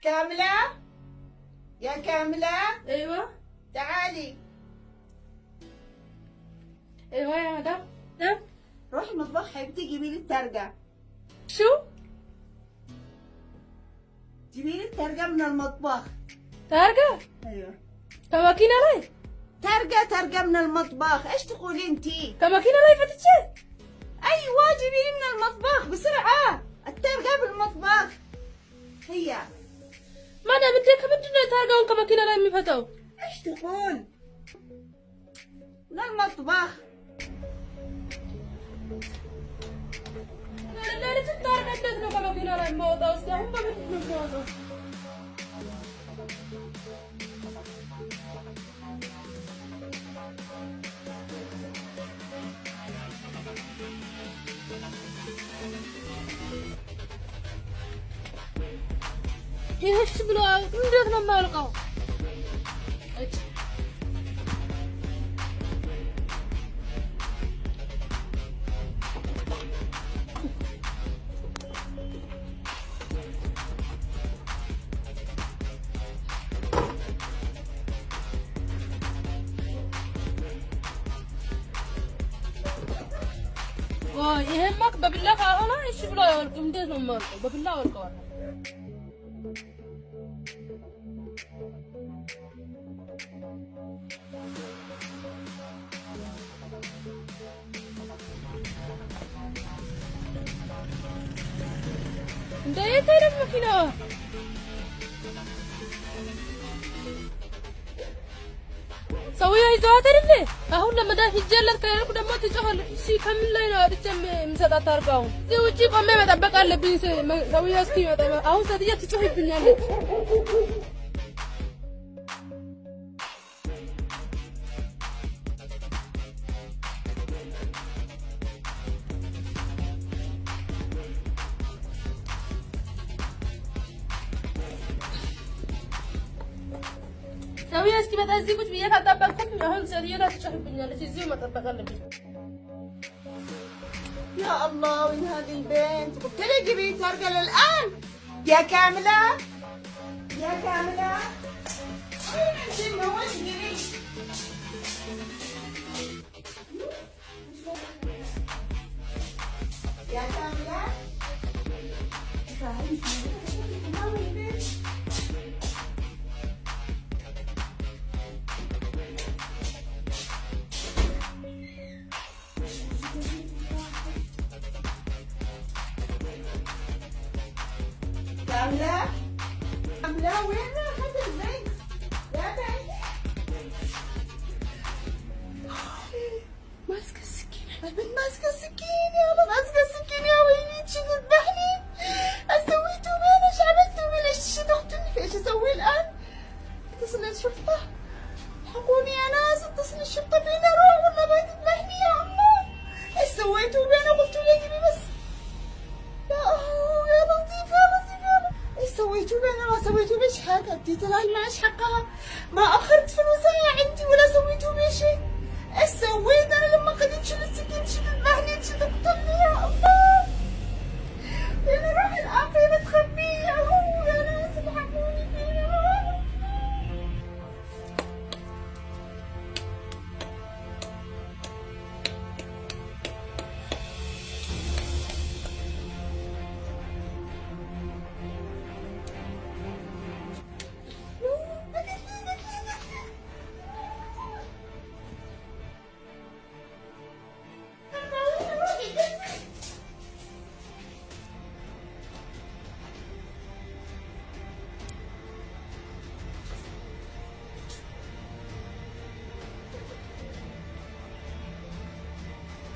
كاملة، يا كاملة ايوه تعالي. ايوه يا مدام. نعم. روحي المطبخ حبيبتي جيبي لي الترقة. شو؟ جيبي لي الترقة من المطبخ. تارقة؟ ايوه كماكينة لاي؟ ترقة من المطبخ. ايش تقولي انتي؟ كماكينة لاي فتشي؟ ايوه جيبي لي من المطبخ بسرعة. الترقة بالمطبخ هي. ما انا بدي كبدنا تارقة كماكينة لاي مفتو. ايش تقول؟ من المطبخ. لا تتارقة عندنا كماكينة لاي موضة وسيا هم بدنا موضة. هي هش بلا ندير ما لقاو. يهمك ببلاغ هنا ايش بلا يوركم ديت ما لقاو ببلاغ وركوا. انت ايه تعرف ماكينة؟ سويها يزوها تعرف ليه؟ اهو لما ده هجلت كايرك لما تجهل شي كامل لا ينادي مسدا تارقاو زي وجي قوم مطبق አለብኝ سويها اسكي اهو سديه ትጮህብኛለች سويها اسكي بقى እዚህ ቁጭ ብዬ ካጣበቅኩኝ አሁን ሰድዬ ትጮህብኛለች እዚሁ መጠበቅ አለብኝ يا الله وين هذه البنت؟ قلت لي جيبي لي ترقة الآن. يا كاملة يا كاملة وين انتي وش جيبي؟ يا كاملة كاملة كاملة وين راحت البنت؟ يا بنت ماسكة السكينة. البنت ماسكة السكين. يا الله ماسكة السكين يا ويلي تشي تذبحني. ايش سويتوا بي؟ انا ايش عملتوا بي؟ ليش تشي تقتلني؟ ايش اسوي الان؟ اتصل الشرطة. الحقوني يا ناس اتصل الشرطة فينا روح والله ما تذبحني يا الله. ايش سويتوا بي؟ انا قلتوا لي جيبي بس. يا لطيف يا لطيف يا لطيف. ايش سويتوا بي؟ انا ما سويتوا بي حاجة. اديت لها المعاش حقها. ما اخرت فلوسها عندي ولا سويتوا بي شيء. ايش سويت انا لما قد تشيل السكين تشي تذبحني تشي تقتلني يا الله. فين اروح الان؟ فين تخبي يا هو يا ناس الحقوني فين اروح؟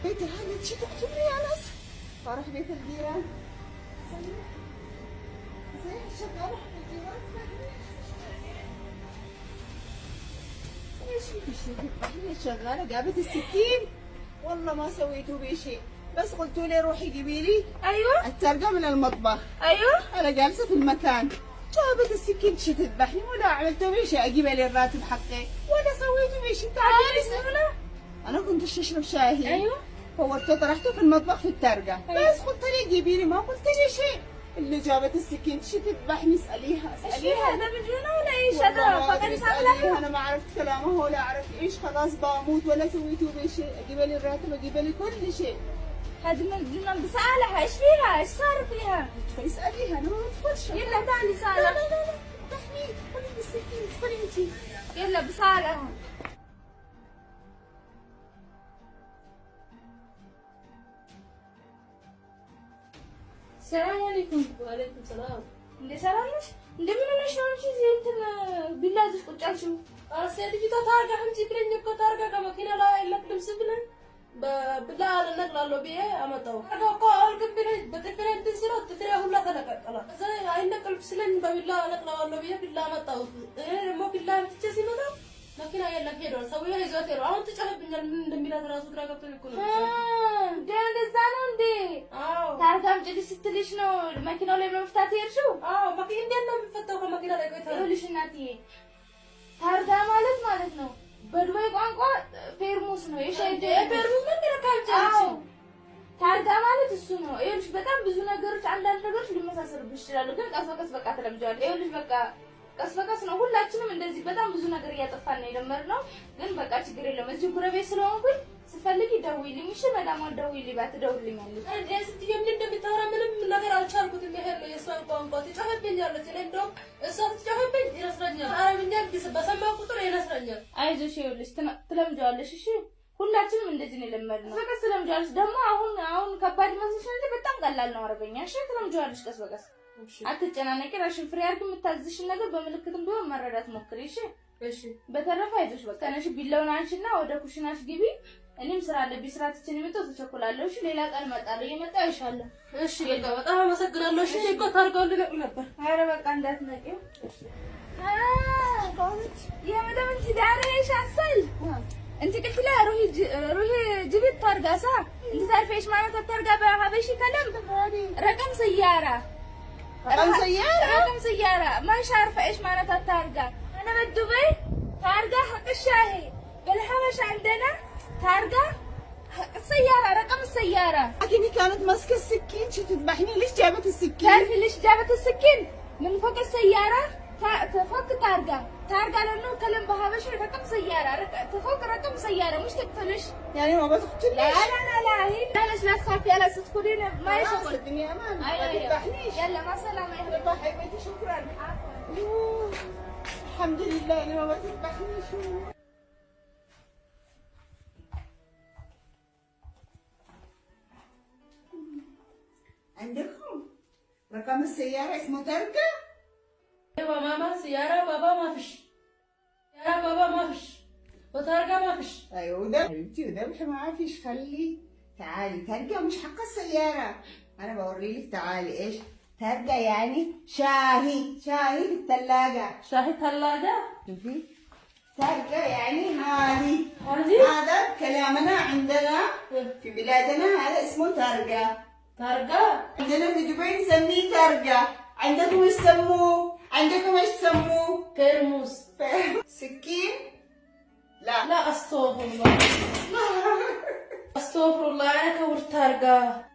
بيت الهاني تشي تقتلني يا ناس. اروح بيت الجيران. زي شغالة في الجيران. ايش في شيء؟ هي شغالة جابت السكين. والله ما سويتوا بي شيء. بس قلتوا لي روحي جيبي لي ايوه الترقة من المطبخ. ايوه انا جالسة في المكان. جابت السكين تشي تذبحني ولا عملتوا بي شيء اجيب لي الراتب حقي ولا سويتوا بي شيء. تعالي سهلة. انا كنت اشرب شاي. ايوه فورته طرحته في المطبخ في الترقة. أيوة. بس قلت لي جيبي لي ما قلت لي شيء. اللي جابت السكين شو تذبحني اسأليها ايش فيها؟ ده مجنونة ولا ايش؟ هذا فقد اسأليها أنا ما عرفت كلامها ولا أعرف إيش، خلاص بموت ولا سويتوا بي شيء، أجيب لي الراتب أجيب لي كل شيء. هذه مجنونة بصالحها، ايش فيها؟ ايش صار فيها؟ فاسأليها أنا ما بدخلش. يلا تعالي لا صالح. لا لا لا ذبحني، خذي بالسكين ادخلي أنتي. يلا بصالحها. ሰላም አለይኩም። ወአለይኩም ሰላም። እንዴት ሰራለሽ? እንደምን ነሽ? ነው እንጂ እንትን ቢላ እዚህ ቁጭ አልሽው። ሴትዮዋ ታርጋ አምጪ ብለኝ እኮ ታርጋ ከመኪና ላይ አይለቅልም ስብለን በብላ አልነቅላለሁ ብዬ አመጣሁ። ታርጋ እኮ አልቅም ብለኝ በጥፍሬ እንትን ስለው ጥፍሬ ሁላ ተነቀቀለ። እዛ አይነቅልም ስለኝ በቢላ አነቅለዋለሁ ብዬ ቢላ አመጣሁ። እኔ ደግሞ ቢላ አምጥቼ ሲመጣ መኪና የለም ሄዷል። ሰውዬው ይዞት ሄዷል። አሁን ትጨህብኛል ምን እንደሚላት ራሱ ግራ ገብቶኝ እኮ ነው። እንደዛ ነው እንዴ? አዎ ታርጋ አምጪልኝ ስትልሽ ነው መኪናው ላይ በመፍታት የሄድሽው? አዎ መኪና እንዴት ነው የሚፈታው ከመኪና ላይ ቆይታ? ይኸውልሽ እናትዬ ታርጋ ማለት ነው በዱባይ ቋንቋ ፌርሙስ ነው። ፌርሙስ ምን ተረካልቻለሽ? ታርጋ ማለት እሱ ነው። ይኸውልሽ በጣም ብዙ ነገሮች አንዳንድ ነገሮች ሊመሳሰሉብሽ ይችላሉ፣ ግን ቀስ በቀስ በቃ ትለምጃለሽ። ይኸውልሽ በቃ ቀስ በቀስ ነው። ሁላችንም እንደዚህ በጣም ብዙ ነገር እያጠፋን ነው የለመድነው፣ ግን በቃ ችግር የለውም። እዚህ ጉረቤት ስለሆንኩኝ ስፈልጊ ደውይልኝ። እሺ መዳም ደውይልኝ ባት ደውልልኛለች። እንዴ ስትይ ምን እንደምታወራ ምንም ነገር አልቻልኩትም። ይሄ የእሷን ቋንቋ ትጮህብኛለች። እኔ እንደውም እሷ ትጮህብኝ ይነስረኛል። አረብኛ በሰማሁ ቁጥር ይነስረኛል። አይዞሽ ይኸውልሽ ትለምጃለሽ። እሺ ሁላችንም እንደዚህ ነው የለመድነው። በቀስ ትለምጃለሽ። ደግሞ አሁን ከባድ መስሎሽ እንጂ በጣም ቀላል ነው አረበኛ። እሺ ትለምጃለሽ ቀስ በቀስ አትጨናነቂ። ራስሽን ፍሬ አድርጊ። የምታዝዝሽን ነገር በምልክትም ቢሆን መረዳት ሞክሪ። እሺ እሺ። በተረፈ አይዞሽ በቃ ነሽ። ቢላውን አንቺና ወደ ኩሽናሽ ግቢ። እኔም ስራ አለብኝ። ስራ ትቼ ነው የመጣሁት። ተቸኩላለሁ። እሺ ሌላ ቀን እመጣለሁ። እየመጣሁ አይሻለሁ። እሺ በቃ በጣም አመሰግናለሁ። እሺ እኮ ታርጋው ልነቅ ነበር። ኧረ በቃ እንዳትነቂው። የመደም እንት ዳሬ ሻሰል انت قلت لها روحي جبت طرقه صح؟ انت تعرفي ايش معنى الطرقه بحبشي كلام؟ رقم سياره. رقم سياره مش عارفه ايش معنى الطرقه. انا بدبي طرقه حق الشاهي، بالحبش عندنا طرقه حق السياره، رقم السياره. لكني كانت ماسكه السكين شو تذبحني؟ ليش جابت السكين؟ تعرفي ليش جابت السكين؟ من فوق السياره فوق طارقة لأنه كلام بهابشي رقم سيارة، تفوق رقم سيارة مش تقتلش. يعني ما بتقتلنيش؟ لا لا لا لا هي معلش لا تخافي لا تدخلين ما يشغل. الدنيا أمان ما أيوة. تذبحنيش. يلا مع السلامة يا الله حبيبتي شكرا. الحمد لله يعني ما بتذبحنيش. عندكم رقم السيارة اسمه تركة؟ ايوه ماما سيارة بابا ما فيش. سيارة بابا ما فيش. وترقة ما فيش. ايوه وده حبيبتي وده ما فيش. خلي تعالي ترقة مش حق السيارة. انا بوريلك تعالي ايش ترقة يعني شاهي في الثلاجة. شاهي ثلاجة؟ شوفي ترقة يعني هذه هذه؟ هذا كلامنا عندنا في بلادنا هذا اسمه ترقة. ترقة؟ عندنا في دبي نسميه ترقة. عندكم ايش تسموه؟ عندكم ايش تسموه؟ كرموس. سكين؟ لا لا استغفر الله. استغفر الله انا كورت ترقة.